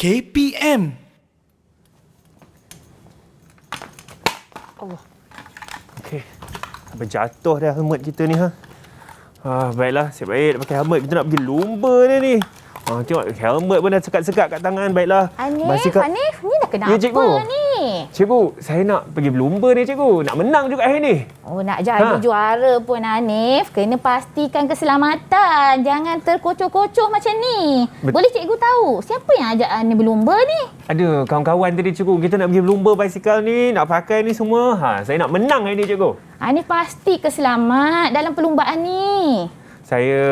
KPM. Allah. Okey. Sampai jatuh dah helmet kita ni, ha. Baiklah, asyik baik pakai helmet. Kita nak pergi lumba ni. Tengok helmet pun dah sekat-sekat kat tangan. Baiklah. Hanif, ni dah kenapa cikgu. ni? Cikgu, saya nak pergi berlumba ni, cikgu. Nak menang juga hari ni. Oh, nak jadi juara pun, Hanif. Kena pastikan keselamatan. Jangan terkocoh-kocoh macam ni. Boleh cikgu tahu siapa yang ajak Hanif berlumba ni? Ada kawan-kawan tadi, cikgu. Kita nak pergi berlumba basikal ni, nak pakai ni semua. Saya nak menang hari ni, cikgu. Hanif pasti keselamat dalam perlumbaan ni. Saya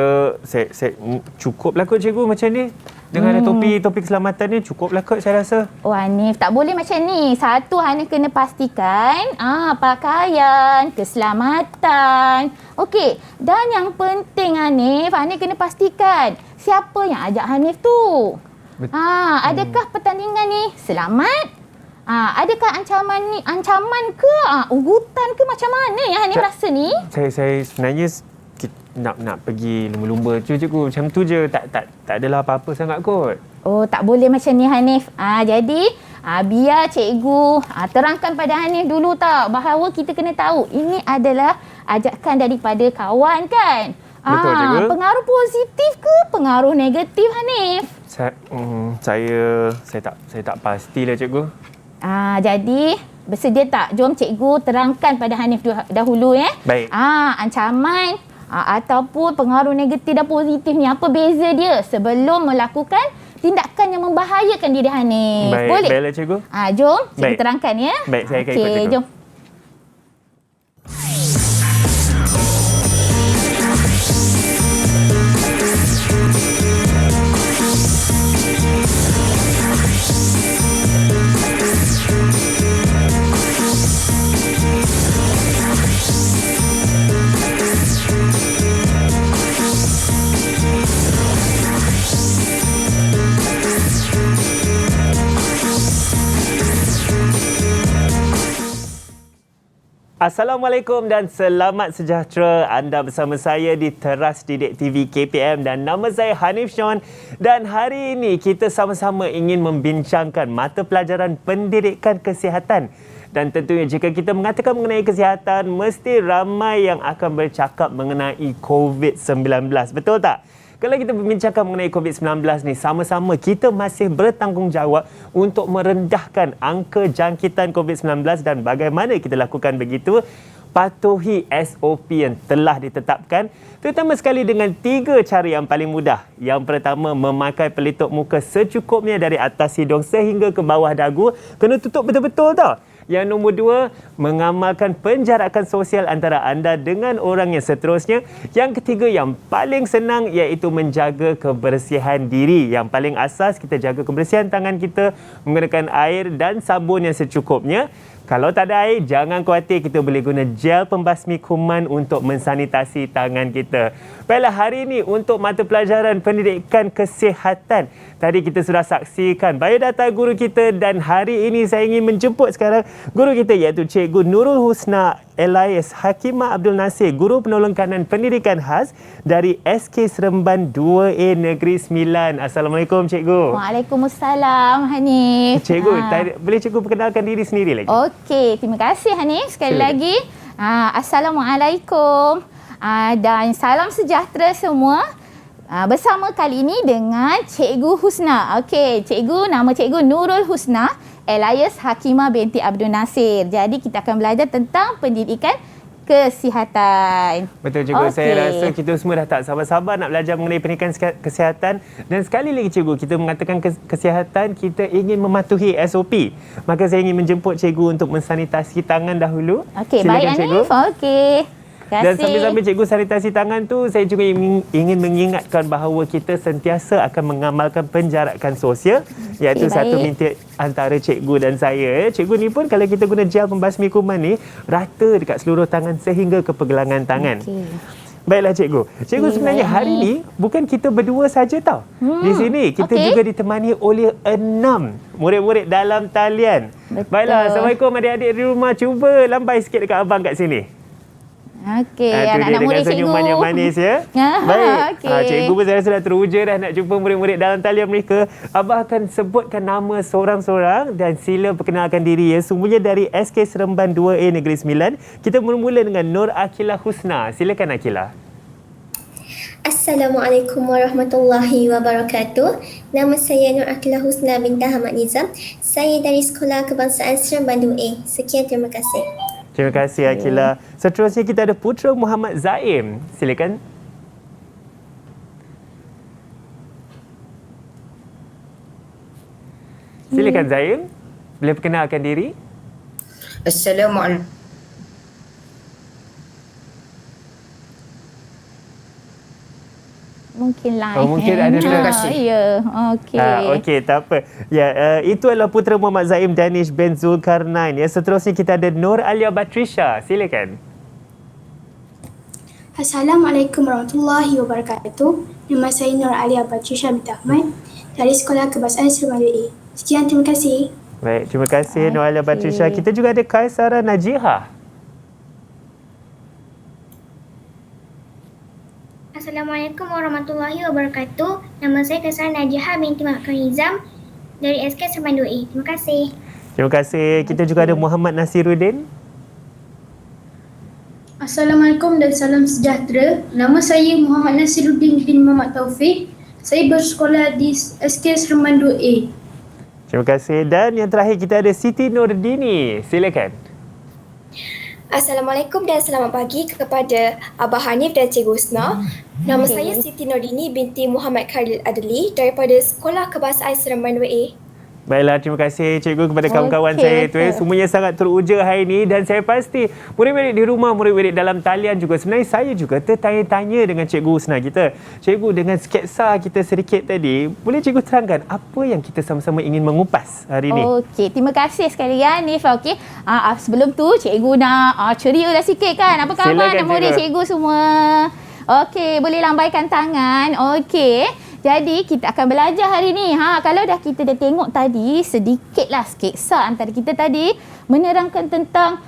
cukuplah kot, cikgu, macam ni. Dengan ada topi keselamatan ni, cukuplah kot saya rasa. Oh, Hanif, tak boleh macam ni. Satu, Hanif kena pastikan pakaian, keselamatan. Okey, dan yang penting, Hanif kena pastikan siapa yang ajak Hanif tu. Adakah pertandingan ni selamat? Adakah ancaman ke? Ugutan ke, macam mana yang Hanif rasa ni? Saya sebenarnya nak pergi lumba-lumba tu, cikgu. Macam tu je. Tak adalah apa-apa sangat kot. Oh, tak boleh macam ni, Hanif. Jadi biar cikgu terangkan pada Hanif dulu tau, bahawa kita kena tahu ini adalah ajakan daripada kawan, kan? Betul, cikgu. Pengaruh positif ke pengaruh negatif, Hanif? Saya tak pastilah, cikgu. Jadi bersedia tak? Jom cikgu terangkan pada Hanif dahulu, Baik. Ancaman ataupun pengaruh negatif dan positif ni, apa beza dia sebelum melakukan tindakan yang membahayakan diri Hanif? Baik. Boleh? Baiklah, cikgu. Jom cikgu Baik. terangkan, ya. Baik, saya akan ikut, cikgu. Jom. Assalamualaikum dan selamat sejahtera. Anda bersama saya di Teras Didik TV KPM dan nama saya Hanif Sean. Dan hari ini kita sama-sama ingin membincangkan mata pelajaran pendidikan kesihatan. Dan tentunya jika kita mengatakan mengenai kesihatan, mesti ramai yang akan bercakap mengenai COVID-19. Betul tak? Kalau kita membincangkan mengenai COVID-19 ni, sama-sama kita masih bertanggungjawab untuk merendahkan angka jangkitan COVID-19 dan bagaimana kita lakukan begitu? Patuhi SOP yang telah ditetapkan, terutama sekali dengan 3 cara yang paling mudah. Yang pertama, memakai pelitup muka secukupnya dari atas hidung sehingga ke bawah dagu. Kena tutup betul-betul tau. Yang nombor 2, mengamalkan penjarakan sosial antara anda dengan orang yang seterusnya. Yang ketiga, yang paling senang, iaitu menjaga kebersihan diri. Yang paling asas, kita jaga kebersihan tangan kita menggunakan air dan sabun yang secukupnya. Kalau tak ada air, jangan khawatir, kita boleh guna gel pembasmi kuman untuk mensanitasi tangan kita. Baiklah, hari ini untuk mata pelajaran pendidikan kesihatan. Tadi kita sudah saksikan biodata guru kita dan hari ini saya ingin menjemput sekarang guru kita, iaitu Cikgu Nurul Husna Elias Hakimah Abdul Nasir, Guru Penolong Kanan Pendidikan Khas dari SK Seremban 2A Negeri Sembilan. Assalamualaikum, Cikgu. Waalaikumsalam, Hanif. Cikgu, boleh Cikgu perkenalkan diri sendiri lagi? Okey, terima kasih, Hanif. Sekali lagi, Assalamualaikum dan salam sejahtera semua. Bersama kali ini dengan Cikgu Husna. Okey, Cikgu, nama Cikgu Nurul Husna Elias Hakimah binti Abdul Nasir. Jadi kita akan belajar tentang pendidikan kesihatan. Betul, Cikgu. Saya rasa kita semua dah tak sabar-sabar nak belajar mengenai pendidikan kesihatan. Dan sekali lagi, Cikgu, kita mengatakan kesihatan, kita ingin mematuhi SOP. Maka saya ingin menjemput Cikgu untuk mensanitasi tangan dahulu. Okey, baik, Hanif. Okey. Dan sambil-sambil Cikgu sanitasi tangan tu, saya juga ingin mengingatkan bahawa kita sentiasa akan mengamalkan penjarakan sosial, iaitu satu minta antara Cikgu dan saya. Cikgu ni pun kalau kita guna gel pembasmi kuman ni, rata dekat seluruh tangan sehingga ke pergelangan tangan. Baiklah, Cikgu. Cikgu, sebenarnya hari ni bukan kita berdua saja tau. Di sini kita juga ditemani oleh 6 murid-murid dalam talian. Baiklah, Assalamualaikum adik-adik di rumah. Cuba lambai sikit dekat abang kat sini. Okey, Tu dia anak-anak dengan murid senyuman cikgu. yang manis ya. Okey. Baik. Cikgu bersedia sudah teruja dah nak jumpa murid-murid dalam talian mereka. Abah akan sebutkan nama seorang-seorang dan sila perkenalkan diri ya. Semuanya dari SK Seremban 2A Negeri Sembilan. Kita mula dengan Nur Akilah Husna. Silakan Akilah. Assalamualaikum warahmatullahi wabarakatuh. Nama saya Nur Akilah Husna binti Ahmad Nizam. Saya dari Sekolah Kebangsaan Seremban 2A. Sekian, terima kasih. Terima kasih Akilah. Seterusnya kita ada Putra Muhammad Zaim. Silakan. Silakan Zaim. Boleh perkenalkan diri? Assalamualaikum. Mungkin lain. mungkin ada Terima kasih. Ya, okey. Okey, tak apa. Ya, itu adalah Putra Muhammad Zaim Danish bin Zulkarnain. Ya, seterusnya kita ada Nur Alia Batrisha. Silakan. Assalamualaikum warahmatullahi wabarakatuh. Nama saya Nur Alia Batrisha binti Ahmad dari Sekolah Kebangsaan Seremban 2A. Sekian, terima kasih. Baik, terima kasih Nur Alia Batrisha. Kita juga ada Kaisara Najihah. Assalamualaikum warahmatullahi wabarakatuh. Nama saya Kaisara Najihah binti Makam Nizam dari SK Seremban 2A. Terima kasih. Terima kasih. Kita juga ada Muhammad Nasiruddin. Assalamualaikum dan salam sejahtera. Nama saya Muhammad Nasiruddin bin Muhammad Taufik. Saya bersekolah di SK Seremban 2A. Terima kasih. Dan yang terakhir kita ada Siti Nurdini. Silakan. Assalamualaikum dan selamat pagi kepada Abah Hanif dan Cikgu Husna. Nama saya Siti Nurdini binti Muhammad Khalil Adli daripada Sekolah Kebangsaan Seremban 2A. Baiklah, terima kasih cikgu kepada kawan-kawan saya tu. Semuanya sangat teruja hari ini dan saya pasti murid-murid di rumah, murid-murid dalam talian juga. Sebenarnya saya juga tertanya-tanya dengan Cikgu Husna kita. Cikgu, dengan sketsa kita sedikit tadi, boleh cikgu terangkan apa yang kita sama-sama ingin mengupas hari ini? Okey, terima kasih sekali ya Nif. Okey. Sebelum tu cikgu nak cerialah sikit kan. Apa khabar Silakan, anak murid cikgu. cikgu semua? Okey, boleh lambaikan tangan. Okey. Jadi kita akan belajar hari ni. Kalau kita dah tengok tadi sedikitlah sketsa antara kita tadi menerangkan tentang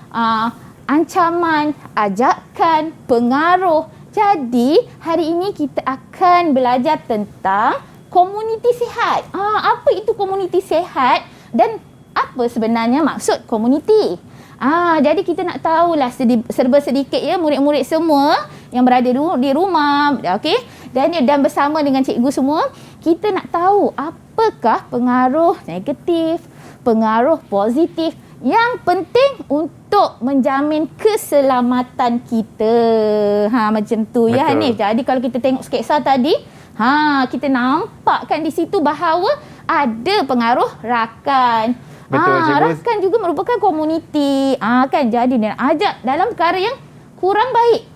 ancaman, ajakan, pengaruh. Jadi hari ini kita akan belajar tentang komuniti sihat. Apa itu komuniti sihat dan apa sebenarnya maksud komuniti? Jadi kita nak tahulah serba sedikit ya murid-murid semua yang berada di rumah, okey? Dan bersama dengan cikgu semua, kita nak tahu apakah pengaruh negatif, pengaruh positif yang penting untuk menjamin keselamatan kita. Macam tu ya Hanif. Jadi kalau kita tengok sketsa tadi, kita nampakkan di situ bahawa ada pengaruh rakan. Betul, cikgu. Rakan juga merupakan komuniti. Kan jadi dan ajak dalam perkara yang kurang baik.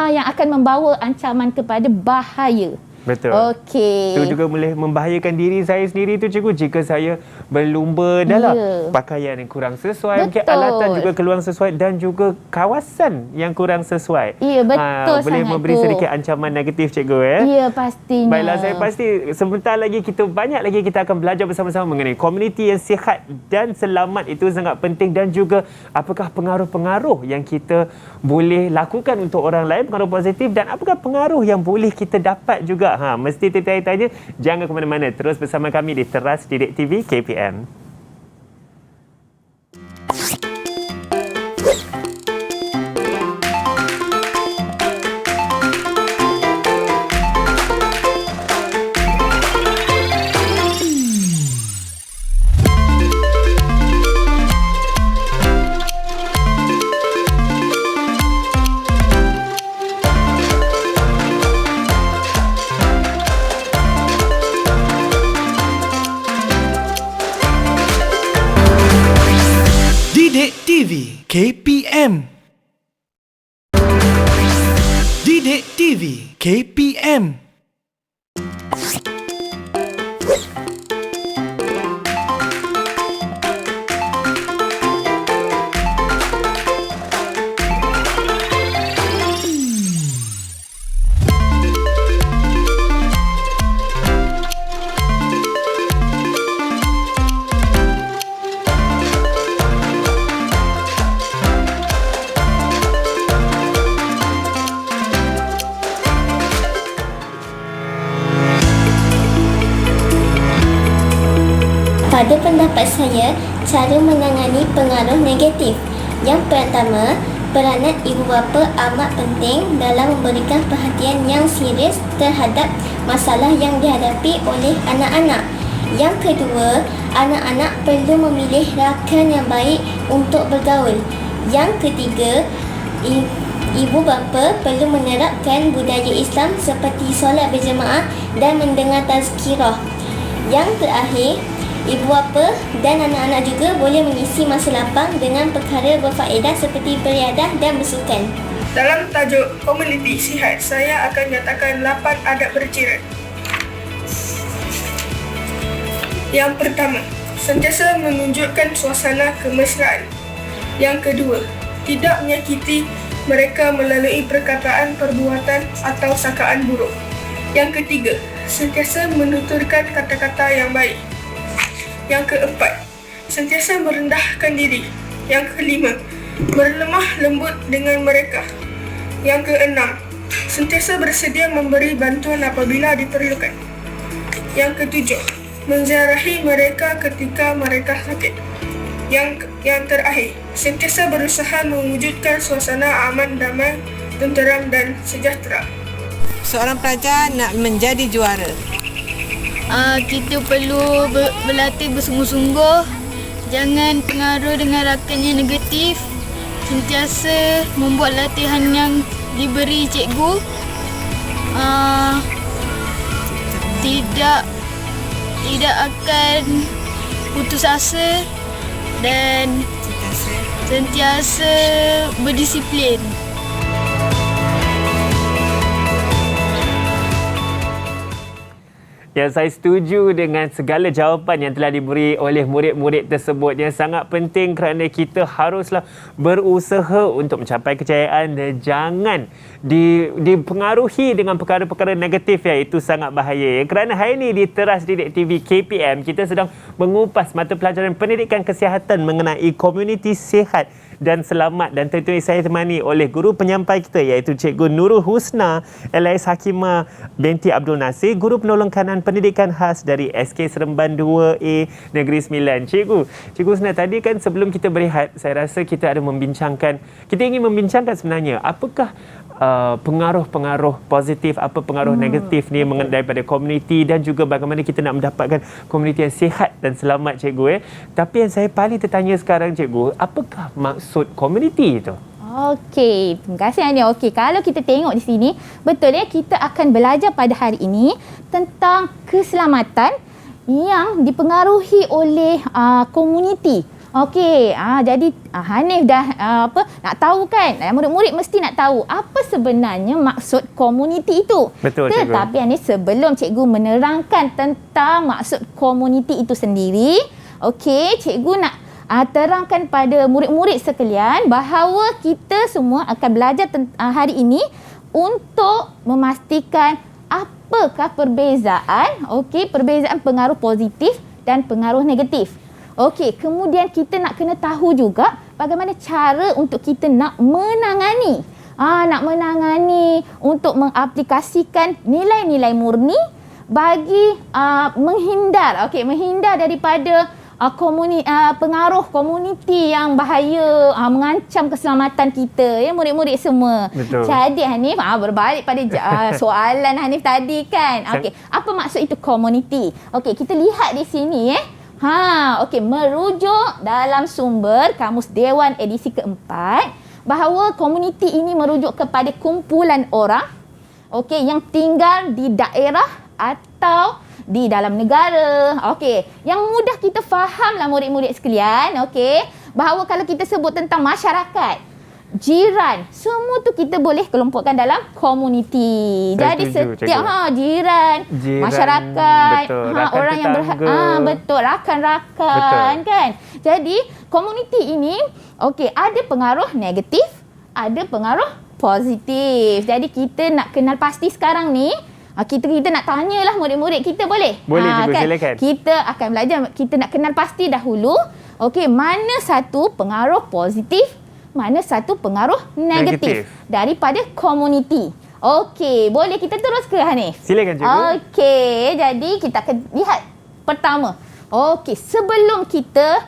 Yang akan membawa ancaman kepada bahaya. Betul. Okey. Itu juga boleh membahayakan diri saya sendiri tu cikgu jika saya berlumba dalam pakaian yang kurang sesuai, mungkin alatan juga kurang sesuai dan juga kawasan yang kurang sesuai. Ya, betul boleh sangat memberi tu. sedikit ancaman negatif cikgu ya. Ya, pastinya. Baiklah, saya pasti sebentar lagi banyak lagi kita akan belajar bersama-sama mengenai komuniti yang sihat dan selamat itu sangat penting dan juga apakah pengaruh-pengaruh yang kita boleh lakukan untuk orang lain, pengaruh positif dan apakah pengaruh yang boleh kita dapat juga. Mesti tertanya-tanya. Jangan ke mana-mana. Terus bersama kami di Teras Didik TV KPM. Didik TV KPM. Didik TV KPM. Pada pendapat saya, cara menangani pengaruh negatif. Yang pertama, peranan ibu bapa amat penting dalam memberikan perhatian yang serius terhadap masalah yang dihadapi oleh anak-anak. Yang kedua, anak-anak perlu memilih rakan yang baik untuk bergaul. Yang ketiga, ibu bapa perlu menerapkan budaya Islam seperti solat berjemaah dan mendengar tazkirah. Yang terakhir, ibu bapa dan anak-anak juga boleh mengisi masa lapang dengan perkara berfaedah seperti beriadah dan bersukan. Dalam tajuk komuniti sihat, saya akan nyatakan 8 adab berjiran. Yang pertama, sentiasa menunjukkan suasana kemesraan. Yang kedua, tidak menyakiti mereka melalui perkataan, perbuatan atau sangkaan buruk. Yang ketiga, sentiasa menuturkan kata-kata yang baik. Yang keempat, sentiasa merendahkan diri. Yang kelima, berlemah lembut dengan mereka. Yang keenam, sentiasa bersedia memberi bantuan apabila diperlukan. Yang ketujuh, menziarahi mereka ketika mereka sakit. Yang terakhir, sentiasa berusaha mewujudkan suasana aman, damai, tenteram dan sejahtera. Seorang pelajar nak menjadi juara. Kita perlu berlatih bersungguh-sungguh. Jangan pengaruh dengan rakan yang negatif. Sentiasa membuat latihan yang diberi cikgu. Tidak akan putus asa dan sentiasa berdisiplin. Ya, saya setuju dengan segala jawapan yang telah diberi oleh murid-murid tersebut. Yang sangat penting kerana kita haruslah berusaha untuk mencapai kejayaan dan jangan dipengaruhi dengan perkara-perkara negatif ya. Itu sangat bahaya. Kerana hari ini di Teras Didik TV KPM, kita sedang mengupas mata pelajaran pendidikan kesihatan mengenai komuniti sihat dan selamat, dan tentunya saya ditemani oleh guru penyampai kita iaitu Cikgu Nurul Husna LIS Hakimah binti Abdul Nasir, guru penolong kanan pendidikan khas dari SK Seremban 2A Negeri Sembilan. Cikgu Husna, tadi kan sebelum kita berehat, saya rasa kita ingin membincangkan sebenarnya apakah pengaruh-pengaruh positif, apa pengaruh negatif ni daripada komuniti dan juga bagaimana kita nak mendapatkan komuniti yang sihat dan selamat, cikgu. Tapi yang saya paling tertanya sekarang, cikgu, apakah maksud komuniti itu? Okey, terima kasih Ani. Okey, kalau kita tengok di sini, betul ya, kita akan belajar pada hari ini tentang keselamatan yang dipengaruhi oleh komuniti. Okey, jadi Hanif dah nak tahu kan? Murid-murid mesti nak tahu apa sebenarnya maksud komuniti itu. Betul, cikgu. Tetapi Hanif, sebelum cikgu menerangkan tentang maksud komuniti itu sendiri, okey, cikgu nak terangkan pada murid-murid sekalian bahawa kita semua akan belajar hari ini untuk memastikan apakah perbezaan, perbezaan pengaruh positif dan pengaruh negatif. Okey, kemudian kita nak kena tahu juga bagaimana cara untuk kita nak menangani. Untuk mengaplikasikan nilai-nilai murni bagi menghindar daripada pengaruh komuniti yang bahaya, mengancam keselamatan kita ya murid-murid semua. Betul. Jadi Hanif, berbalik pada soalan Hanif tadi kan. Okey, apa maksud itu komuniti? Okey, kita lihat di sini merujuk dalam sumber Kamus Dewan edisi keempat bahawa komuniti ini merujuk kepada kumpulan orang yang tinggal di daerah atau di dalam negara. Yang mudah kita fahamlah murid-murid sekalian, bahawa kalau kita sebut tentang masyarakat, jiran, semua tu kita boleh kelompokkan dalam komuniti. Jadi setiap jiran, masyarakat, betul, orang yang rakan-rakan kan. Jadi komuniti ini ada pengaruh negatif, ada pengaruh positif. Jadi kita nak kenal pasti sekarang ni, kita nak tanyalah murid-murid kita, boleh? Boleh juga, kan? silakan. Kita akan belajar, kita nak kenal pasti dahulu mana satu pengaruh positif, mana satu pengaruh negatif daripada komuniti. Boleh kita terus ke Hanif? Silakan, cikgu. Jadi kita akan lihat pertama. Okey, sebelum kita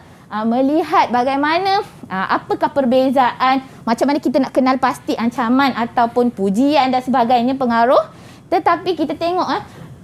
melihat bagaimana apakah perbezaan, macam mana kita nak kenal pasti ancaman ataupun pujian dan sebagainya pengaruh, tetapi kita tengok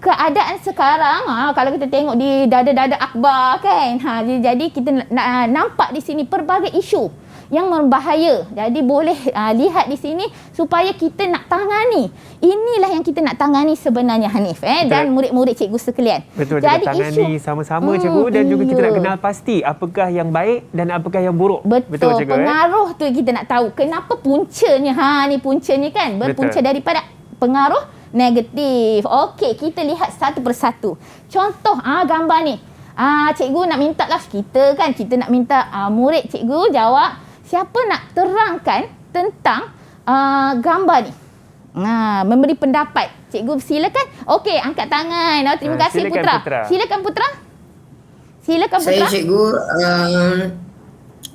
keadaan sekarang, kalau kita tengok di dada-dada akhbar kan, jadi kita nampak di sini pelbagai isu yang berbahaya. Jadi boleh lihat di sini supaya kita nak tangani. Inilah yang kita nak tangani sebenarnya, Hanif dan murid-murid cikgu sekalian. Betul, jadi kita tangani sama-sama cikgu, dan juga kita nak kenal pasti apakah yang baik dan apakah yang buruk. Betul cikgu, pengaruh tu kita nak tahu kenapa puncanya. Ni puncanya kan berpunca daripada pengaruh negatif. Okey, kita lihat satu persatu. Contoh gambar ni. Cikgu nak minta lah kita nak minta murid cikgu jawab, siapa nak terangkan tentang gambar ni. Memberi pendapat. Cikgu silakan. Okey, angkat tangan. Terima kasih Putra. Silakan Putra. Saya cikgu,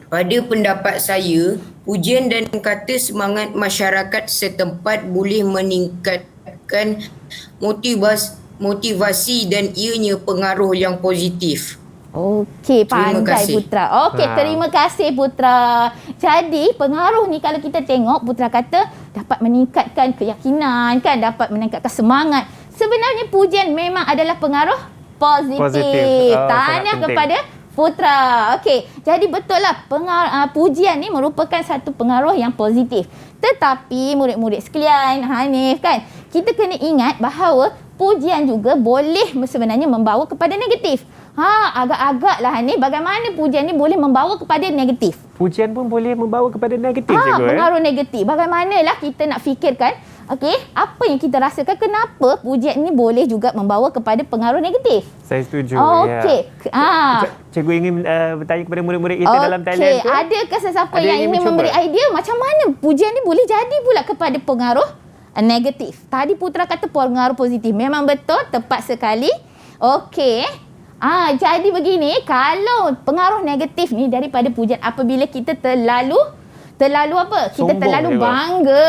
pada pendapat saya, pujian dan kata semangat masyarakat setempat boleh meningkatkan motivasi dan ianya pengaruh yang positif. Okey, pandai Putra. Okey, terima kasih Putra. Jadi, pengaruh ni kalau kita tengok, Putra kata dapat meningkatkan keyakinan kan, dapat meningkatkan semangat. Sebenarnya pujian memang adalah pengaruh positif. Tahniah kepada Putra. Okey, jadi betul lah pujian ni merupakan satu pengaruh yang positif. Tetapi murid-murid sekalian, Hanif kan, kita kena ingat bahawa pujian juga boleh sebenarnya membawa kepada negatif. Agak-agaklah ni bagaimana pujian ni boleh membawa kepada negatif. Pujian pun boleh membawa kepada negatif cikgu. Pengaruh negatif. Bagaimanalah kita nak fikirkan, okey, apa yang kita rasakan, kenapa pujian ni boleh juga membawa kepada pengaruh negatif. Saya setuju. Okey. Cikgu ingin bertanya kepada murid-murid kita dalam Thailand tu. Adakah sesiapa yang ingin memberi idea macam mana pujian ni boleh jadi pula kepada pengaruh negatif? Tadi Putra kata pengaruh positif. Memang betul, tepat sekali. Okey. Jadi begini, kalau pengaruh negatif ni daripada pujian, apabila kita terlalu apa? Kita terlalu bangga.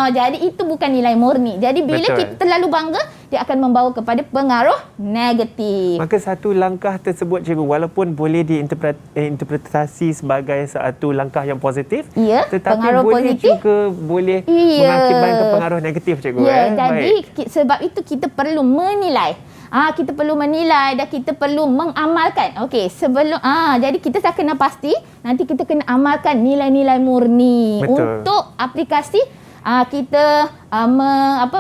Jadi itu bukan nilai murni. Jadi bila kita terlalu bangga, dia akan membawa kepada pengaruh negatif. Maka satu langkah tersebut cikgu, walaupun boleh diinterpretasi sebagai satu langkah yang positif, tetapi boleh positif, juga boleh mengakibatkan pengaruh negatif cikgu. Jadi sebab itu kita perlu menilai. Kita perlu menilai dan kita perlu mengamalkan. Okey, jadi kita dah kena pasti, nanti kita kena amalkan nilai-nilai murni. Betul. Untuk aplikasi kita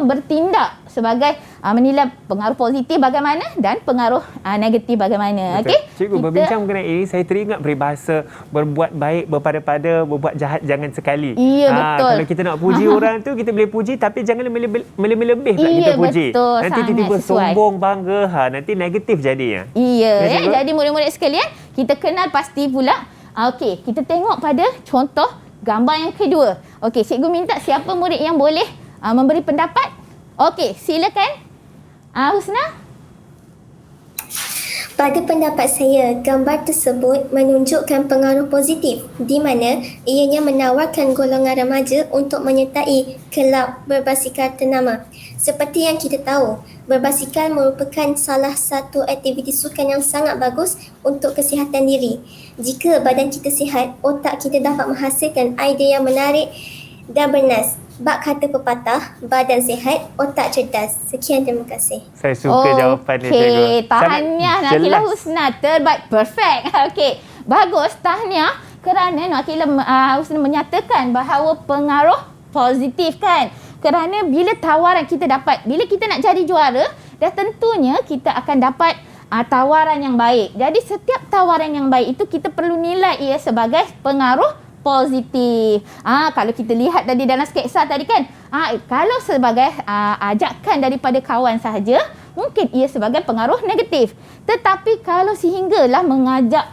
bertindak sebagai menilai pengaruh positif bagaimana dan pengaruh negatif bagaimana. Okey. Cikgu, berbincang mengenai ini, saya teringat peribahasa berbuat baik berpada berbuat jahat jangan sekali. Betul. Kalau kita nak puji orang tu, kita boleh puji, tapi jangan melebih pula kita puji. Betul, nanti tiba-tiba sombong, bangga, nanti negatif jadinya. Jadi murid-murid sekalian, kita kenal pasti pula. Okey, kita tengok pada contoh gambar yang kedua. Okey, cikgu minta siapa murid yang boleh memberi pendapat. Okey, silakan. Husna. Pada pendapat saya, gambar tersebut menunjukkan pengaruh positif di mana ianya menawarkan golongan remaja untuk menyertai kelab berbasikal ternama. Seperti yang kita tahu, berbasikal merupakan salah satu aktiviti sukan yang sangat bagus untuk kesihatan diri. Jika badan kita sihat, otak kita dapat menghasilkan idea yang menarik dan bernas. Bak kata pepatah, badan sihat, otak cerdas. Sekian, terima kasih. Saya suka jawapan ni, cikgu. Okey, tahniah Nakilah Husna. Terbaik, perfect. Okey, bagus, tahniah kerana Nakilah Husna menyatakan bahawa pengaruh positif kan. Kerana bila tawaran kita dapat, bila kita nak jadi juara, dah tentunya kita akan dapat tawaran yang baik. Jadi setiap tawaran yang baik itu kita perlu nilai ia sebagai pengaruh positif. Kalau kita lihat tadi dalam sketsa tadi kan, kalau sebagai ajakan daripada kawan sahaja, mungkin ia sebagai pengaruh negatif. Tetapi kalau sehinggalah mengajak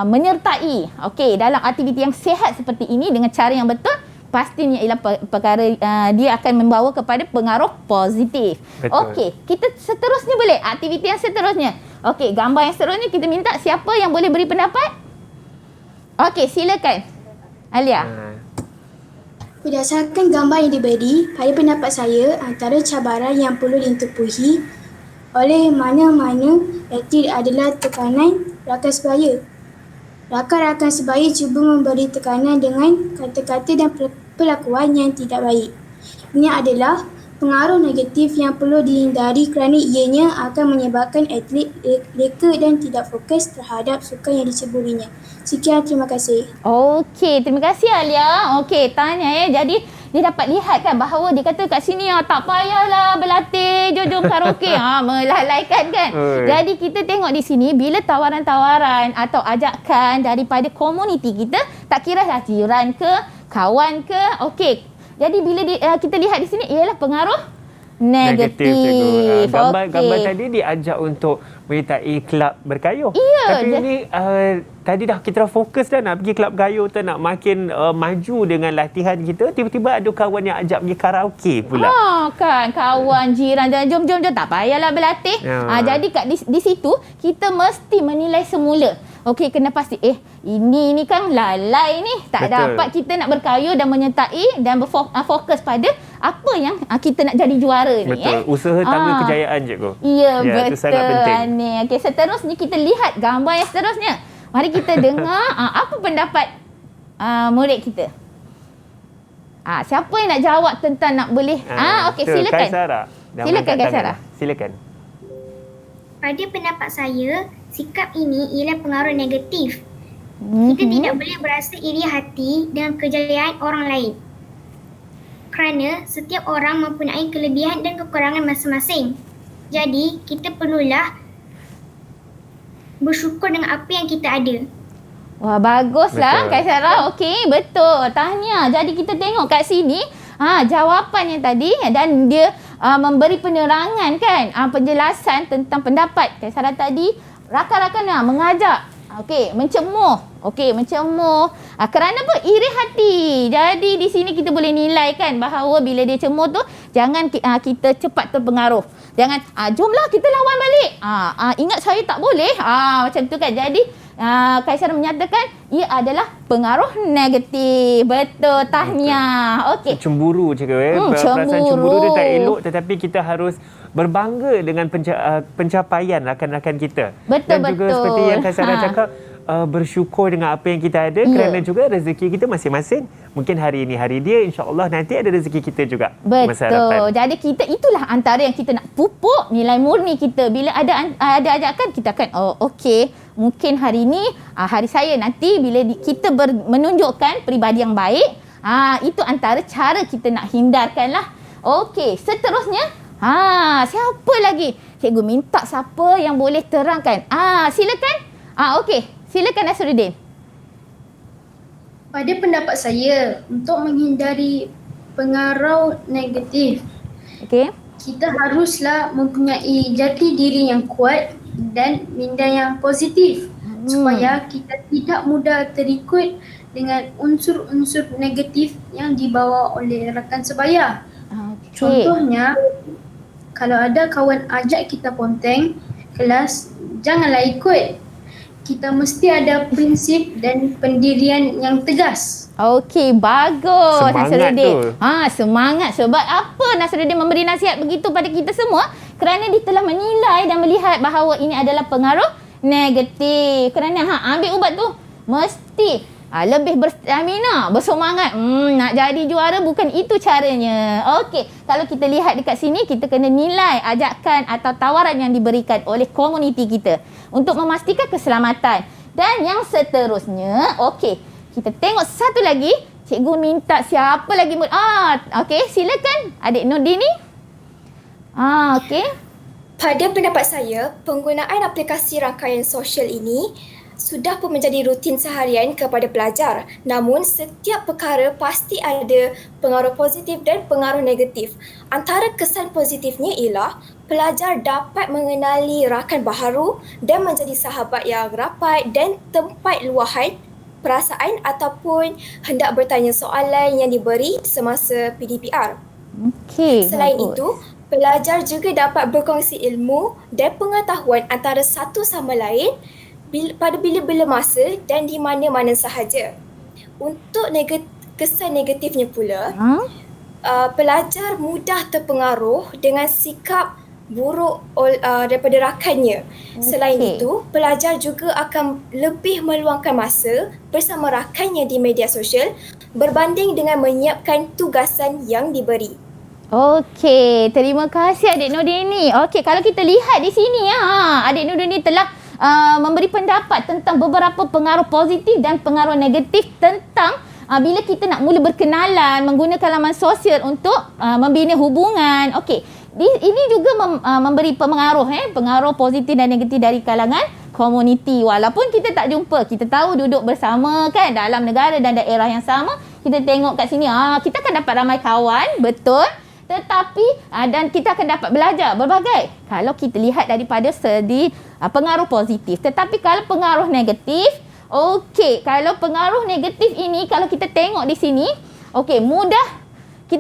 menyertai dalam aktiviti yang sihat seperti ini dengan cara yang betul, pastinya ialah perkara dia akan membawa kepada pengaruh positif. Okey, kita seterusnya boleh aktiviti yang seterusnya. Okey, gambar yang seterusnya kita minta siapa yang boleh beri pendapat? Okey, silakan. Alia. Berdasarkan gambar yang diberi, pada pendapat saya, antara cabaran yang perlu ditepuhi oleh mana-mana atlet adalah tekanan rakan sebaya. Rakan-rakan sebaya cuba memberi tekanan dengan kata-kata dan perlakuan yang tidak baik. Ini adalah pengaruh negatif yang perlu dihindari kerana ianya akan menyebabkan atlet leka dan tidak fokus terhadap sukan yang diceburinya. Sekian, terima kasih. Okey, terima kasih Alia. Okey, tanya jadi dia dapat lihat kan bahawa dia kata kat sini tak payahlah berlatih jom karaoke. Melalaikan kan. Jadi kita tengok di sini bila tawaran-tawaran atau ajakan daripada komuniti kita, tak kira lah jiran ke, kawan ke, okey. Jadi bila kita lihat di sini ialah pengaruh negatif. Gambar tadi diajak untuk menyertai kelab berkayuh. Ya, tapi ini tadi kita dah fokus dah nak pergi kelab berkayuh tu, nak makin maju dengan latihan kita. Tiba-tiba ada kawan yang ajak pergi karaoke pula. Kan kawan, jiran dan jom tak payahlah berlatih. Jadi kat di situ kita mesti menilai semula. Okey, kena pasti ini kan lalai ni, tak dapat kita nak berkayuh dan menyertai dan fokus pada apa yang kita nak jadi juara ni. Betul. Usaha tangga kejayaan, cikgu. Ya, betul. Itu sangat penting. Okey, seterusnya kita lihat gambar yang seterusnya. Mari kita dengar apa pendapat murid kita. Siapa yang nak jawab tentang nak boleh? Okey, silakan. Kaisara. Silakan Kaisara. Silakan. Pada pendapat saya, sikap ini ialah pengaruh negatif. Kita tidak boleh berasa iri hati dengan kejayaan orang lain. Kerana setiap orang mempunyai kelebihan dan kekurangan masing-masing. Jadi, kita perlulah bersyukur dengan apa yang kita ada. Wah, baguslah Kaisara. Okey, betul. Tahniah. Jadi kita tengok kat sini jawapan yang tadi dan dia memberi penerangan kan, penjelasan tentang pendapat Kaisara tadi. Rakan-rakan mengajak mencemooh. Kerana apa? Iri hati. Jadi di sini kita boleh nilai kan bahawa bila dia cemoh tu jangan kita cepat terpengaruh. Jangan jomlah kita lawan balik. Ingat saya tak boleh. Macam tu kan. Jadi Kaisar menyatakan ia adalah pengaruh negatif. Betul, tahniah. Okey. Cemburu cikgu. Perasaan cemburu dia tak elok, tetapi kita harus berbangga dengan pencapaian rakan-rakan kita. Betul. Dan juga seperti yang Kaisara cakap, bersyukur dengan apa yang kita ada, kerana juga rezeki kita masing-masing. Mungkin hari ini hari dia, insya-Allah nanti ada rezeki kita juga. Betul. Jadi kita itulah antara yang kita nak pupuk nilai murni kita. Bila ada ajakan, kita akan okey, mungkin hari ini hari saya, nanti bila kita menunjukkan peribadi yang baik, itu antara cara kita nak hindarkanlah. Okey, seterusnya siapa lagi? Cikgu minta siapa yang boleh terangkan. Silakan. Okey. Silakan Nasruddin. Pada pendapat saya, untuk menghindari pengaruh negatif, kita haruslah mempunyai jati diri yang kuat dan minda yang positif supaya kita tidak mudah terikut dengan unsur-unsur negatif yang dibawa oleh rakan sebaya. Contohnya, kalau ada kawan ajak kita ponteng kelas, janganlah ikut. Kita mesti ada prinsip dan pendirian yang tegas. Okey, bagus Nasruddin. Semangat tu. Sebab apa Nasruddin memberi nasihat begitu pada kita semua? Kerana dia telah menilai dan melihat bahawa ini adalah pengaruh negatif. Kerana ambil ubat tu mesti lebih berstamina, bersemangat. Nak jadi juara, bukan itu caranya. Okey, kalau kita lihat dekat sini, kita kena nilai ajakan atau tawaran yang diberikan oleh komuniti kita untuk memastikan keselamatan. Dan yang seterusnya, okey, kita tengok satu lagi. Cikgu minta siapa lagi? Okey, silakan adik Nurdini. Okey. Pada pendapat saya, penggunaan aplikasi rangkaian sosial ini sudah pun menjadi rutin seharian kepada pelajar. Namun, setiap perkara pasti ada pengaruh positif dan pengaruh negatif. Antara kesan positifnya ialah pelajar dapat mengenali rakan baharu dan menjadi sahabat yang rapat dan tempat luahan perasaan ataupun hendak bertanya soalan yang diberi semasa PDPR. Selain itu, pelajar juga dapat berkongsi ilmu dan pengetahuan antara satu sama lain pada bila-bila masa dan di mana-mana sahaja. Untuk kesan negatifnya pula, pelajar mudah terpengaruh dengan sikap buruk daripada rakannya. Selain itu, pelajar juga akan lebih meluangkan masa bersama rakannya di media sosial berbanding dengan menyiapkan tugasan yang diberi. Okey, terima kasih Adik Nurdini. Okey, kalau kita lihat di sini Adik Nurdini telah memberi pendapat tentang beberapa pengaruh positif dan pengaruh negatif tentang bila kita nak mula berkenalan menggunakan laman sosial untuk membina hubungan. Okey, ini juga memberi pengaruh positif dan negatif dari kalangan komuniti. Walaupun kita tak jumpa, kita tahu duduk bersama kan dalam negara dan daerah yang sama, kita tengok kat sini kita akan dapat ramai kawan, betul. Tetapi dan kita akan dapat belajar berbagai kalau kita lihat daripada segi pengaruh positif. Tetapi kalau pengaruh negatif, kalau pengaruh negatif ini kalau kita tengok di sini, kita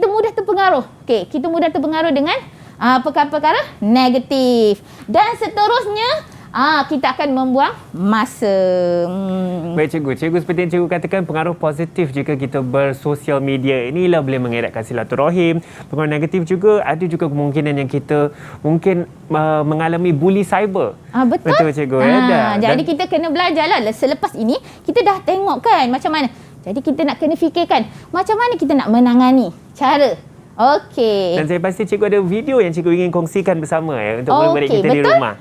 mudah terpengaruh. Kita mudah terpengaruh dengan perkara-perkara negatif. Dan seterusnya kita akan membuang masa. Baik cikgu seperti yang cikgu katakan, pengaruh positif jika kita bersosial media inilah boleh mengeratkan silaturahim. Pengaruh negatif juga ada juga kemungkinan yang kita mungkin mengalami bully cyber. Betul cikgu jadi kita kena belajarlah. Selepas ini kita dah tengok kan macam mana. Jadi kita nak kena fikirkan macam mana kita nak menangani cara. Okey. Dan saya pasti cikgu ada video yang cikgu ingin kongsikan bersama untuk murid-murid kita di rumah.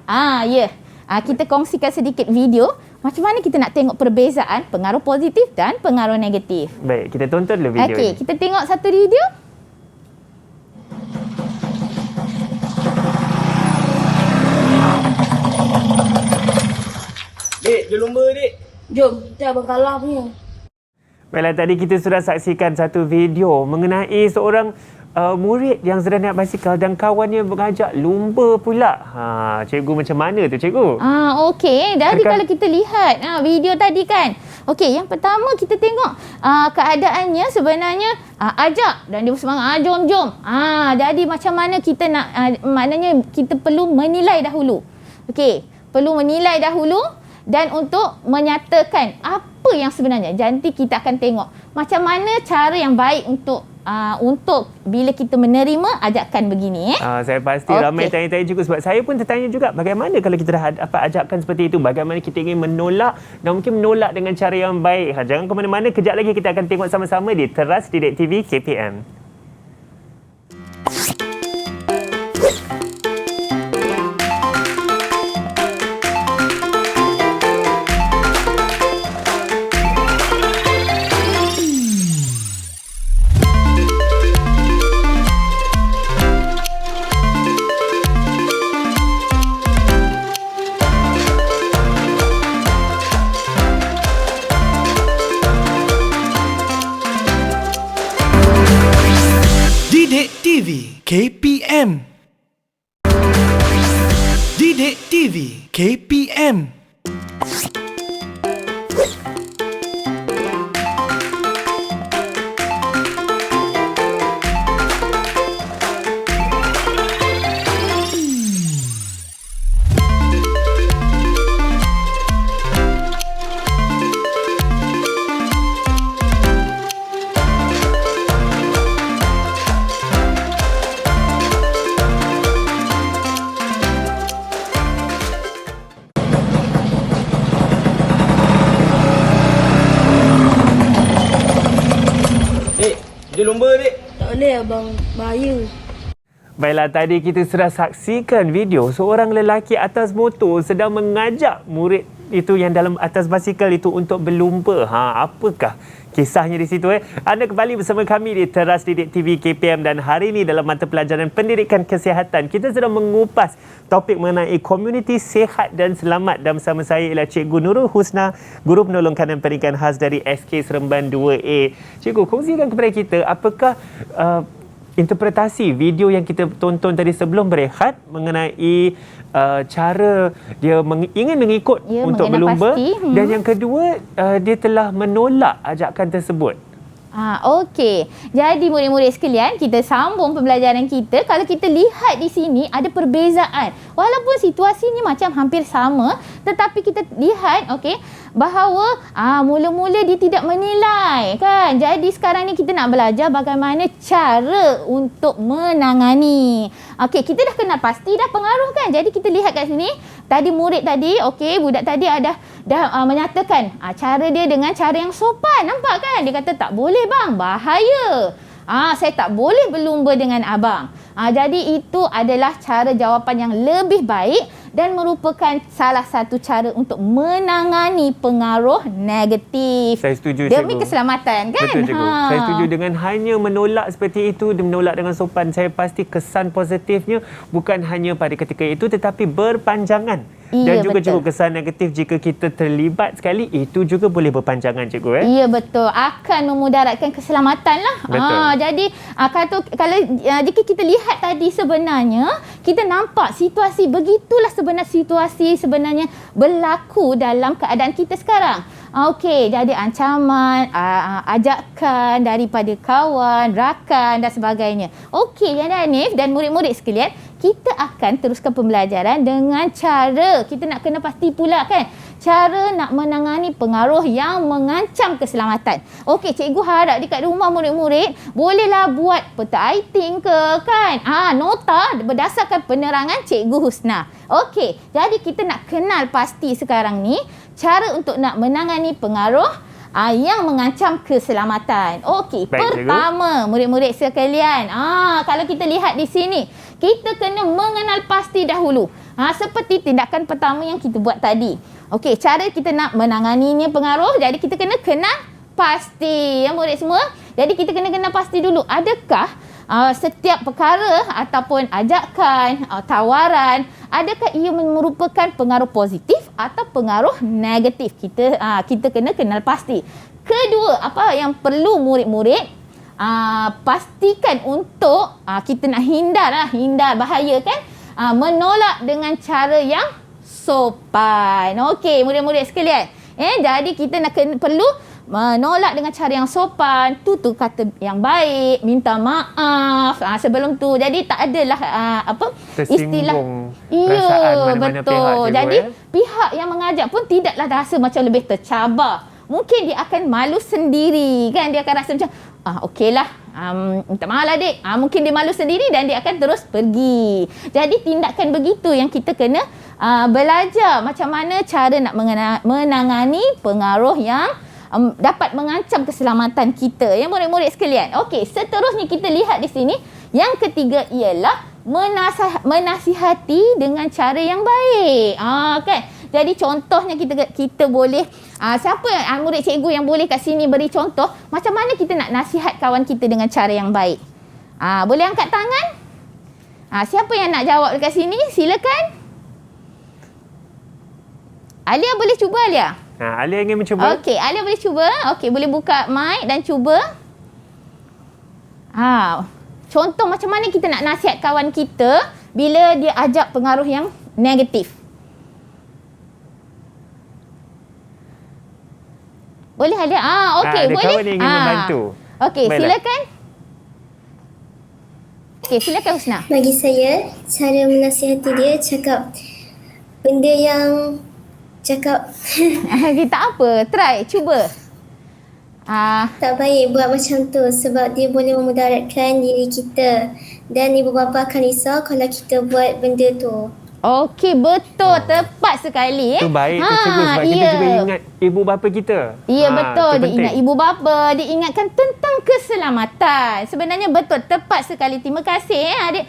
Ya. Kita kongsikan sedikit video macam mana kita nak tengok perbezaan pengaruh positif dan pengaruh negatif. Baik, kita tonton dulu video ini. Kita tengok satu video. Dek, jom lumba dek. Jom, kita abang kalah punya. Baiklah, tadi kita sudah saksikan satu video mengenai seorang murid yang sedang naik basikal dan kawannya mengajak lumba pula. Cikgu macam mana tu cikgu? Okey, jadi kalau kita lihat video tadi kan. Okey, yang pertama kita tengok keadaannya sebenarnya ajak dan dia bersemangat jom. Jadi macam mana kita nak maknanya kita perlu menilai dahulu. Okey, perlu menilai dahulu dan untuk menyatakan apa yang sebenarnya. Jadi kita akan tengok macam mana cara yang baik untuk bila kita menerima ajakan begini. Saya pasti ramai tanya-tanya juga sebab saya pun tertanya juga bagaimana kalau kita dah dapat ajakan seperti itu, bagaimana kita ingin menolak dan mungkin menolak dengan cara yang baik. Jangan ke mana-mana, kejap lagi kita akan tengok sama-sama di Teras Didik TV KPM. Didik TV KPM. Didik TV KPM. Jom lumba dek. Tak boleh abang, bahaya. Baiklah, tadi kita sudah saksikan video seorang lelaki atas motor sedang mengajak murid itu yang dalam atas basikal itu untuk berlumba. Apakah kisahnya di situ? Anda kembali bersama kami di Teras Didik TV KPM dan hari ini dalam mata pelajaran pendidikan kesihatan kita sedang mengupas topik mengenai komuniti sihat dan selamat dan bersama saya ialah Cikgu Nurul Husna, Guru Penolong Kanan Pendidikan Khas dari SK Seremban 2A. Cikgu, kongsikan kepada kita apakah interpretasi video yang kita tonton tadi sebelum berehat mengenai cara dia ingin mengikut untuk berlumba dan yang kedua dia telah menolak ajakan tersebut. Okey. Jadi murid-murid sekalian, kita sambung pembelajaran kita. Kalau kita lihat di sini ada perbezaan. Walaupun situasinya macam hampir sama, tetapi kita lihat bahawa mula-mula dia tidak menilai kan. Jadi sekarang ni kita nak belajar bagaimana cara untuk menangani. Okey, kita dah kenal pasti dah pengaruh kan. Jadi kita lihat kat sini, tadi murid tadi, okey, budak tadi dah menyatakan cara dia dengan cara yang sopan. Nampak kan? Dia kata tak boleh bang, bahaya. Saya tak boleh berlumba dengan abang. Jadi itu adalah cara jawapan yang lebih baik dan merupakan salah satu cara untuk menangani pengaruh negatif. Saya setuju, demi cikgu. keselamatan kan? Betul, cikgu. Saya setuju dengan hanya menolak seperti itu, menolak dengan sopan. Saya pasti kesan positifnya bukan hanya pada ketika itu tetapi berpanjangan. Dan juga cukup kesan negatif jika kita terlibat sekali, itu juga boleh berpanjangan, cikgu. Ya, betul. Akan memudaratkan keselamatan lah. Betul. Jadi kalau jika kita lihat tadi sebenarnya, kita nampak situasi begitulah situasi sebenarnya berlaku dalam keadaan kita sekarang. Okey, jadi ancaman, ajakan daripada kawan, rakan dan sebagainya. Okey, Yana Hanif dan murid-murid sekalian, kita akan teruskan pembelajaran dengan cara, kita nak kena pasti pula kan, cara nak menangani pengaruh yang mengancam keselamatan. Okey, cikgu harap dekat rumah murid-murid bolehlah buat peta iting ke kan. Nota berdasarkan penerangan Cikgu Husna. Okey, jadi kita nak kenal pasti sekarang ni cara untuk nak menangani pengaruh yang mengancam keselamatan. Okey, pertama murid-murid sekalian, kalau kita lihat di sini, kita kena mengenal pasti dahulu. Seperti tindakan pertama yang kita buat tadi. Okey, cara kita nak menanganinya pengaruh, jadi kita kena kenal pasti. Ya murid semua? Jadi kita kena kenal pasti dulu. Adakah setiap perkara ataupun ajakan, tawaran, adakah ia merupakan pengaruh positif atau pengaruh negatif? Kita kena kenal pasti. Kedua, apa yang perlu murid-murid pastikan untuk kita nak hindar bahaya kan? Menolak dengan cara yang sopan. Okey, murid-murid sekalian. Jadi kita perlu menolak dengan cara yang sopan, tutur kata yang baik, minta maaf sebelum tu. Jadi tak adalah istilah perasaan mana-mana betul. pihak. Jadi pihak yang mengajak pun tidaklah rasa macam lebih tercabar. Mungkin dia akan malu sendiri kan, dia akan rasa macam okeylah, minta maaf lah dik. Mungkin dia malu sendiri dan dia akan terus pergi. Jadi tindakan begitu yang kita kena belajar macam mana cara nak menangani pengaruh yang dapat mengancam keselamatan kita, ya murid-murid sekalian. Okey, seterusnya kita lihat di sini, yang ketiga ialah menasihati dengan cara yang baik. Kan? Jadi contohnya kita boleh, siapa murid cikgu yang boleh kat sini beri contoh macam mana kita nak nasihat kawan kita dengan cara yang baik? Boleh angkat tangan? Siapa yang nak jawab dekat sini? Silakan. Alia boleh cuba, Alia? Alia ingin mencuba. Okey, Alia boleh cuba. Okey, boleh buka mic dan cuba. Contoh macam mana kita nak nasihat kawan kita bila dia ajak pengaruh yang negatif. Boleh, Alia? Okey, boleh. Kawan yang ingin membantu. Okey, silakan. Okey, silakan Husna. Bagi saya, cara menasihati dia cakap benda yang tak apa, try, cuba. Tak baik buat macam tu sebab dia boleh memudaratkan diri kita dan ibu bapa akan risau kalau kita buat benda tu. Okey, betul, tepat sekali. Itu baik tu cikgu sebab kita juga ingat ibu bapa kita. Ya, betul, dia ingat ibu bapa, dia ingatkan tentang keselamatan. Sebenarnya betul, tepat sekali. Terima kasih adik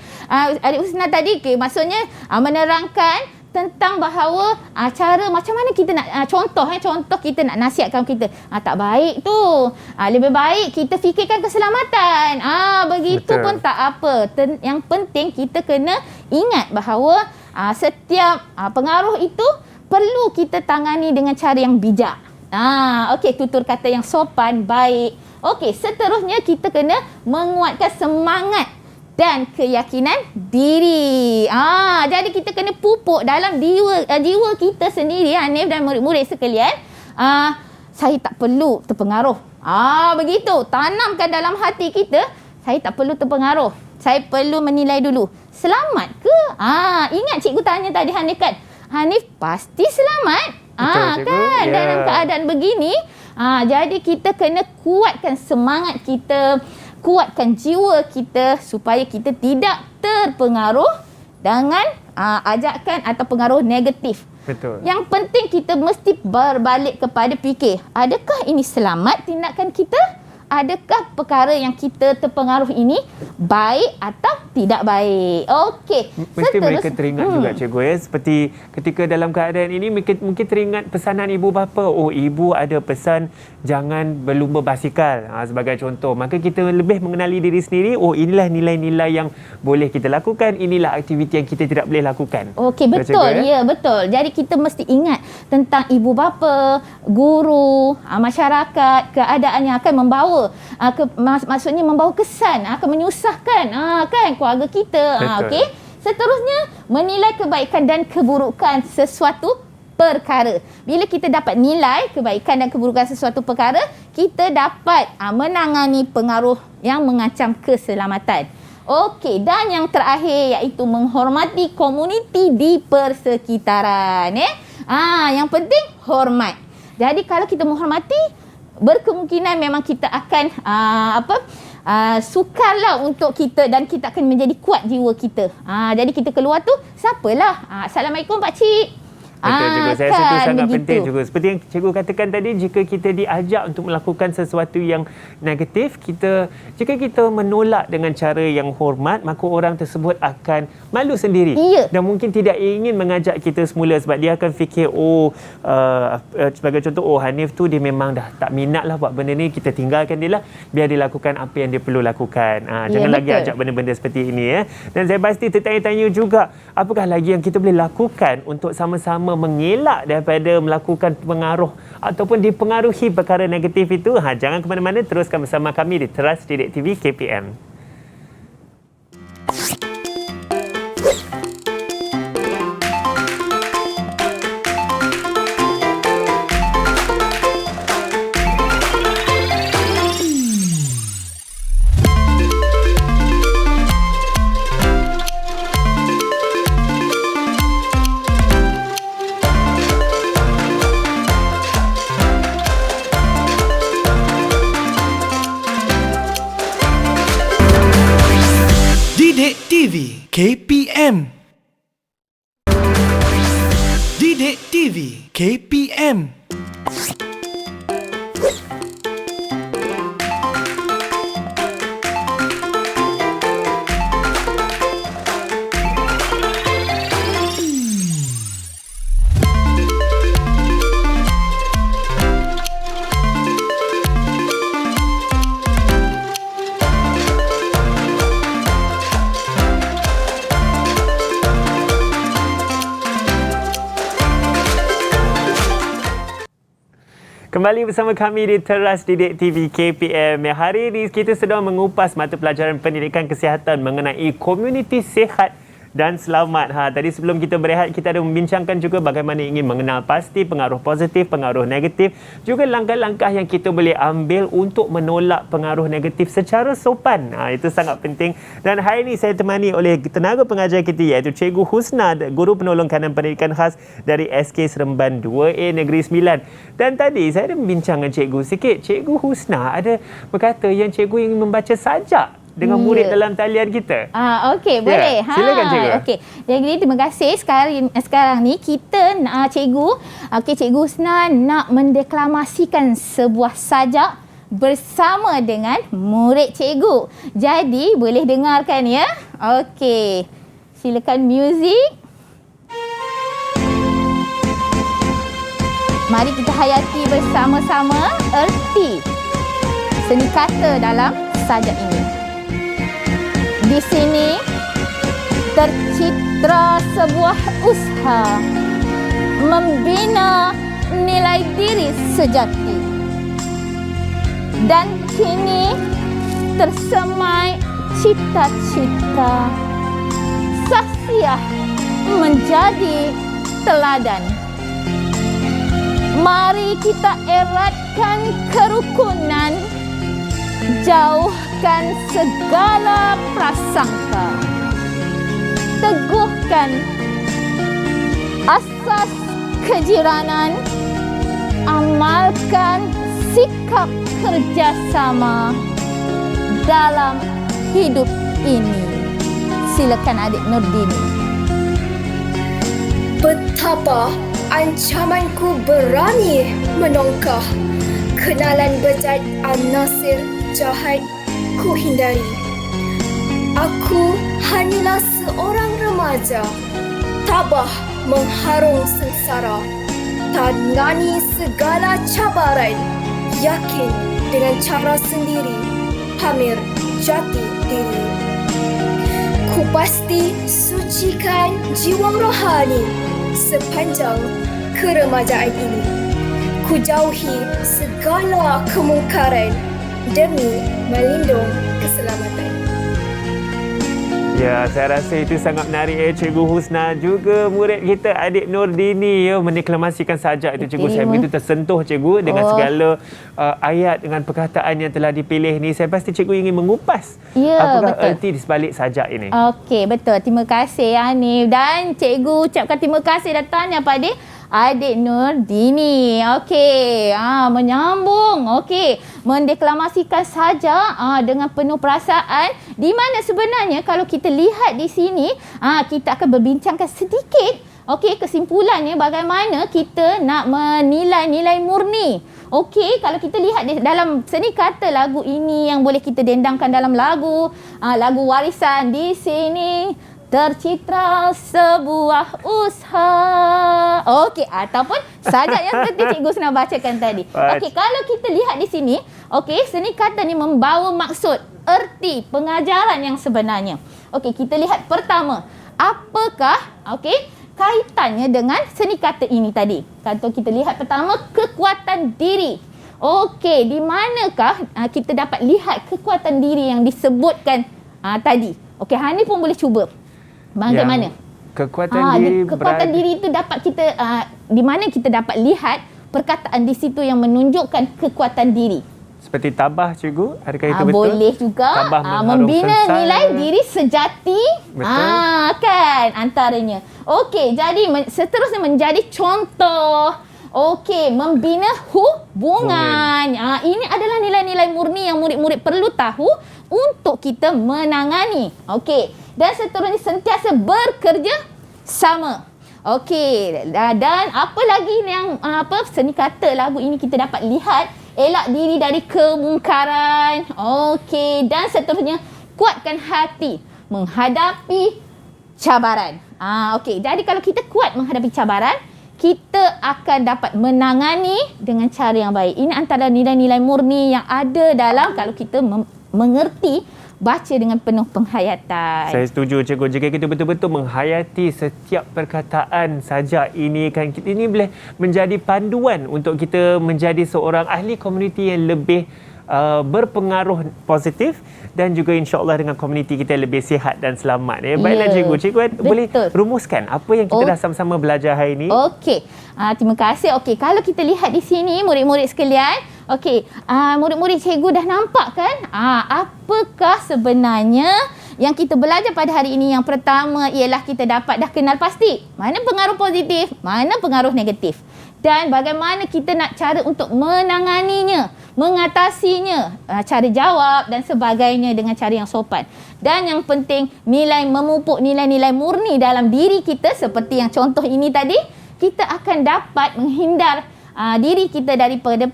Husna tadi. Maksudnya menerangkan tentang bahawa cara macam mana kita nak contoh kita nak nasihatkan kita. Tak baik tu. Lebih baik kita fikirkan keselamatan. Begitu betul. Pun tak apa. Yang penting kita kena ingat bahawa setiap pengaruh itu perlu kita tangani dengan cara yang bijak. Okey, tutur kata yang sopan, baik. Okey, seterusnya kita kena menguatkan semangat dan keyakinan diri. Jadi kita kena pupuk dalam jiwa kita sendiri, Hanif dan murid-murid sekalian. Saya tak perlu terpengaruh. Begitu. Tanamkan dalam hati kita, saya tak perlu terpengaruh. Saya perlu menilai dulu. Selamat ke? Ingat cikgu tanya tadi Hanif kan? Hanif pasti selamat. Betul, kan? Yeah. Dalam keadaan begini, jadi kita kena kuatkan semangat kita, kuatkan jiwa kita supaya kita tidak terpengaruh dengan ajakan atau pengaruh negatif. Betul. Yang penting kita mesti berbalik kepada fikir. Adakah ini selamat tindakan kita? Adakah perkara yang kita terpengaruh ini baik atau tidak baik? Okey. Mesti mereka teringat juga cikgu ya. Seperti ketika dalam keadaan ini mungkin teringat pesanan ibu bapa. Oh, ibu ada pesan jangan berlumba basikal sebagai contoh. Maka kita lebih mengenali diri sendiri. Oh, inilah nilai-nilai yang boleh kita lakukan. Inilah aktiviti yang kita tidak boleh lakukan. Okey, betul. Ya, betul. Jadi kita mesti ingat tentang ibu bapa, guru, masyarakat, keadaan yang akan membawa maksudnya membawa kesan, akan menyusahkan kan keluarga kita. Okey. Seterusnya, menilai kebaikan dan keburukan sesuatu perkara. Bila kita dapat nilai kebaikan dan keburukan sesuatu perkara, kita dapat menangani pengaruh yang mengancam keselamatan. Okey, dan yang terakhir iaitu menghormati komuniti di persekitaran. Yang penting hormat. Jadi kalau kita menghormati, berkemungkinan memang kita akan sukarlah untuk kita dan kita akan menjadi kuat jiwa kita. Jadi kita keluar tu, siapalah? Assalamualaikum pakcik. Betul juga. Saya rasa itu sangat penting juga. Seperti yang cikgu katakan tadi, jika kita diajak untuk melakukan sesuatu yang negatif, jika kita menolak dengan cara yang hormat, maka orang tersebut akan malu sendiri. Dan mungkin tidak ingin mengajak kita semula sebab dia akan fikir, sebagai contoh, Hanif tu dia memang dah tak minat lah buat benda ni, kita tinggalkan dia lah, biar dia lakukan apa yang dia perlu lakukan. Jangan lagi ajak benda-benda seperti ini. Dan saya pasti tertanya-tanya juga, apakah lagi yang kita boleh lakukan untuk sama-sama mengelak daripada melakukan pengaruh ataupun dipengaruhi perkara negatif itu. Jangan ke mana-mana, teruskan bersama kami di Teras Didik TV KPM. Didik TV KPM. Didik TV KPM. Kembali bersama kami di Teras Didik TV KPM. Hari ini kita sedang mengupas mata pelajaran pendidikan kesihatan mengenai komuniti sihat dan selamat. Tadi sebelum kita berehat, kita ada membincangkan juga bagaimana ingin mengenal pasti pengaruh positif, pengaruh negatif, juga langkah-langkah yang kita boleh ambil untuk menolak pengaruh negatif secara sopan. Itu sangat penting. Dan hari ini saya temani oleh tenaga pengajar kita iaitu Cikgu Husna, Guru Penolong Kanan Pendidikan Khas dari SK Seremban 2A Negeri Sembilan. Dan tadi saya ada membincang dengan cikgu sikit. Cikgu Husna ada berkata yang cikgu ingin membaca sajak dengan murid dalam talian kita. Okey, boleh. Silakan cikgu. Okey. Jadi terima kasih. Sekarang ni kita cikgu, Cikgu Husna nak mendeklamasikan sebuah sajak bersama dengan murid cikgu. Jadi boleh dengarkan ya. Okey. Silakan muzik. Mari kita hayati bersama-sama erti seni kata dalam sajak ini. Di sini tercitra sebuah usaha membina nilai diri sejati. Dan kini tersemai cita-cita Sasiah menjadi teladan. Mari kita eratkan kerukunan, jauhkan segala prasangka, teguhkan asas kejiranan, amalkan sikap kerjasama dalam hidup ini. Silakan adik Nurdini. Betapa ancamanku berani menongkah. Kenalan bejat An-Nasir jahat ku hindari. Aku hanyalah seorang remaja, tabah mengharung sengsara, tangani segala cabaran, yakin dengan cara sendiri, pamer jati diri. Ku pasti sucikan jiwa rohani sepanjang keremajaan ini. Ku jauhi segala kemungkaran demi melindung keselamatan. Ya, saya rasa itu sangat menarik Cikgu Husna, juga murid kita adik Nurdini mendeklamasikan sajak itu Cikgu. Saya begitu tersentuh Cikgu dengan segala ayat dengan perkataan yang telah dipilih ni. Saya pasti Cikgu ingin mengupas apakah erti di sebalik sajak ini. Okey, betul. Terima kasih Hanif. Dan Cikgu ucapkan terima kasih datangnya pada adik Nurdini. Okey, menyambung. Okey, mendeklamasikan saja dengan penuh perasaan, di mana sebenarnya kalau kita lihat di sini, kita akan berbincangkan sedikit. Okey, kesimpulannya bagaimana kita nak menilai nilai murni. Okey, kalau kita lihat dalam seni kata lagu ini yang boleh kita dendangkan dalam lagu warisan, di sini tercitra sebuah usaha. Okey, ataupun sajak yang seperti Cikgu Husna bacakan tadi. Okey, kalau kita lihat di sini, okey, seni kata ni membawa maksud, erti, pengajaran yang sebenarnya. Okey, kita lihat pertama, apakah kaitannya dengan seni kata ini tadi? Kalau kita lihat pertama, kekuatan diri. Okey, di manakah kita dapat lihat kekuatan diri yang disebutkan tadi? Okey, Hanif pun boleh cuba. Bagaimana? Kekuatan diri itu dapat kita di mana kita dapat lihat perkataan di situ yang menunjukkan kekuatan diri. Seperti tabah Cikgu, adakah itu betul? Boleh juga. Membina nilai diri sejati. Kan antaranya. Okey, jadi seterusnya menjadi contoh. Okey, membina hubungan. Ini adalah nilai-nilai murni yang murid-murid perlu tahu untuk kita menangani. Okey. Dan seterusnya sentiasa bekerja sama. Okey, dan apa lagi yang seni kata lagu ini kita dapat lihat, elak diri dari kemungkaran. Okey, dan seterusnya kuatkan hati menghadapi cabaran. Okey, jadi kalau kita kuat menghadapi cabaran, kita akan dapat menangani dengan cara yang baik. Ini antara nilai-nilai murni yang ada dalam kalau kita mengerti baca dengan penuh penghayatan. Saya setuju Cikgu. Jika kita betul-betul menghayati setiap perkataan sajak ini, kan ini boleh menjadi panduan untuk kita menjadi seorang ahli komuniti yang lebih berpengaruh positif dan juga insya-Allah dengan komuniti kita lebih sihat dan selamat. Baiklah Cikgu. Cikgu boleh rumuskan apa yang kita dah sama-sama belajar hari ini? Okey. Terima kasih. Okey, kalau kita lihat di sini murid-murid sekalian, okey, murid-murid Cikgu dah nampak kan? Apakah sebenarnya yang kita belajar pada hari ini? Yang pertama ialah kita dapat dah kenal pasti mana pengaruh positif, mana pengaruh negatif. Dan bagaimana kita nak cara untuk menanganinya, mengatasinya, cara jawab dan sebagainya dengan cara yang sopan. Dan yang penting, nilai memupuk nilai-nilai murni dalam diri kita seperti yang contoh ini tadi, kita akan dapat menghindar diri kita daripada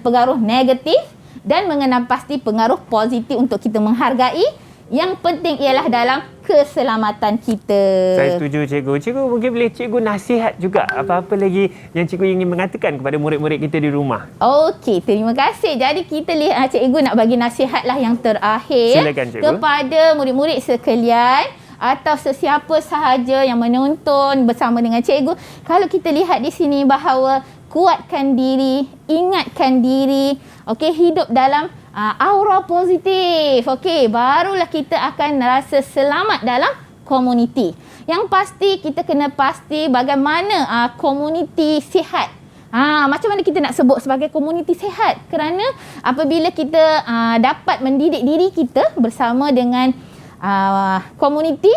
pengaruh negatif dan mengenal pasti pengaruh positif untuk kita menghargai. Yang penting ialah dalam keselamatan kita. Saya setuju Cikgu. Cikgu mungkin boleh Cikgu nasihat juga apa-apa lagi yang Cikgu ingin mengatakan kepada murid-murid kita di rumah. Okey, terima kasih. Jadi kita lihat Cikgu nak bagi nasihatlah yang terakhir. Silakan, Cikgu. Kepada murid-murid sekalian atau sesiapa sahaja yang menonton bersama dengan Cikgu. Kalau kita lihat di sini bahawa kuatkan diri, ingatkan diri, okey, hidup dalam aura positif. Okey, barulah kita akan rasa selamat dalam komuniti. Yang pasti kita kena pasti bagaimana komuniti sihat. Macam mana kita nak sebut sebagai komuniti sihat? Kerana apabila kita dapat mendidik diri kita bersama dengan komuniti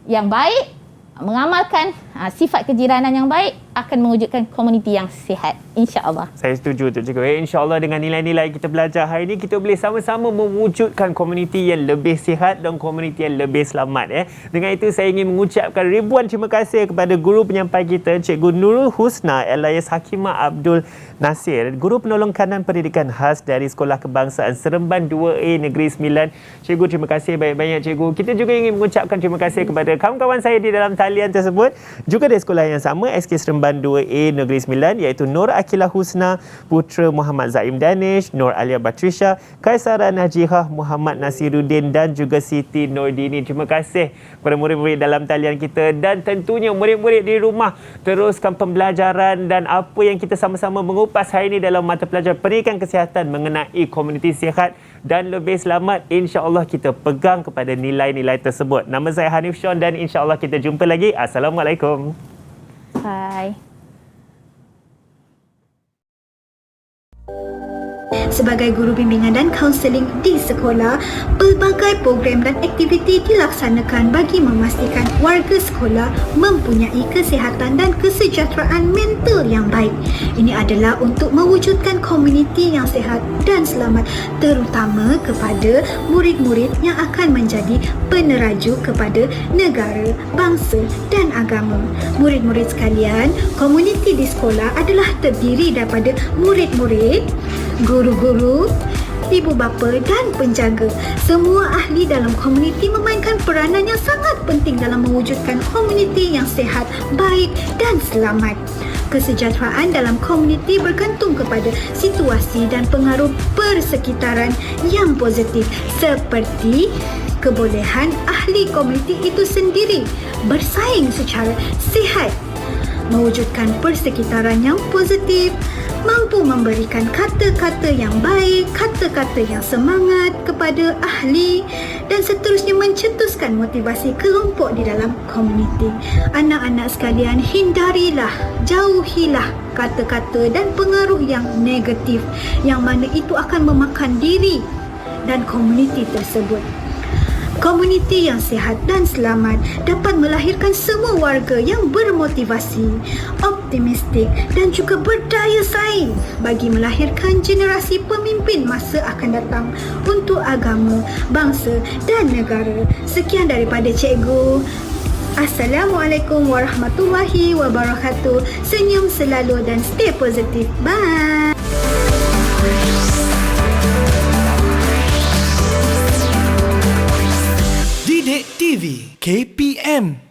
yang baik, mengamalkan sifat kejiranan yang baik, akan mewujudkan komuniti yang sihat, insya-Allah. Saya setuju tu cikgu. InsyaAllah dengan nilai-nilai kita belajar hari ini, kita boleh sama-sama mewujudkan komuniti yang lebih sihat dan komuniti yang lebih selamat. Dengan itu saya ingin mengucapkan ribuan terima kasih kepada guru penyampai kita, Cikgu Nurul Husna Elias Hakimah Abdul Nasir, Guru Penolong Kanan Pendidikan Khas dari Sekolah Kebangsaan Seremban 2A Negeri Sembilan. Cikgu, terima kasih banyak-banyak cikgu. Kita juga ingin mengucapkan terima kasih kepada kawan-kawan saya di dalam talian tersebut, juga dari sekolah yang sama, SK Seremban 2A Negeri Sembilan, iaitu Nur Akilah Husna, Putra Muhammad Zaim Danish, Nur Alia Batrisha, Kaisara Najihah Muhammad Nasiruddin dan juga Siti Nordini. Terima kasih kepada murid-murid dalam talian kita, dan tentunya murid-murid di rumah, teruskan pembelajaran dan apa yang kita sama-sama mengupas hari ini dalam mata pelajaran pendidikan kesihatan mengenai komuniti sihat dan lebih selamat. InsyaAllah kita pegang kepada nilai-nilai tersebut. Nama saya Hanif Sean dan insyaAllah kita jumpa lagi. Assalamualaikum. Bye. Sebagai guru bimbingan dan kaunseling di sekolah, pelbagai program dan aktiviti dilaksanakan bagi memastikan warga sekolah mempunyai kesihatan dan kesejahteraan mental yang baik. Ini adalah untuk mewujudkan komuniti yang sihat dan selamat, terutama kepada murid-murid yang akan menjadi peneraju kepada negara, bangsa dan agama. Murid-murid sekalian, komuniti di sekolah adalah terdiri daripada murid-murid, guru-guru, ibu bapa dan penjaga. Semua ahli dalam komuniti memainkan peranan yang sangat penting dalam mewujudkan komuniti yang sihat, baik dan selamat. Kesejahteraan dalam komuniti bergantung kepada situasi dan pengaruh persekitaran yang positif, seperti kebolehan ahli komuniti itu sendiri bersaing secara sihat, mewujudkan persekitaran yang positif, mampu memberikan kata-kata yang baik, kata-kata yang semangat kepada ahli dan seterusnya mencetuskan motivasi kelompok di dalam komuniti. Anak-anak sekalian, hindarilah, jauhilah kata-kata dan pengaruh yang negatif yang mana itu akan memakan diri dan komuniti tersebut. Komuniti yang sihat dan selamat dapat melahirkan semua warga yang bermotivasi, optimistik dan juga berdaya saing bagi melahirkan generasi pemimpin masa akan datang untuk agama, bangsa dan negara. Sekian daripada cikgu. Assalamualaikum warahmatullahi wabarakatuh. Senyum selalu dan stay positif. Bye. Didik TV KPM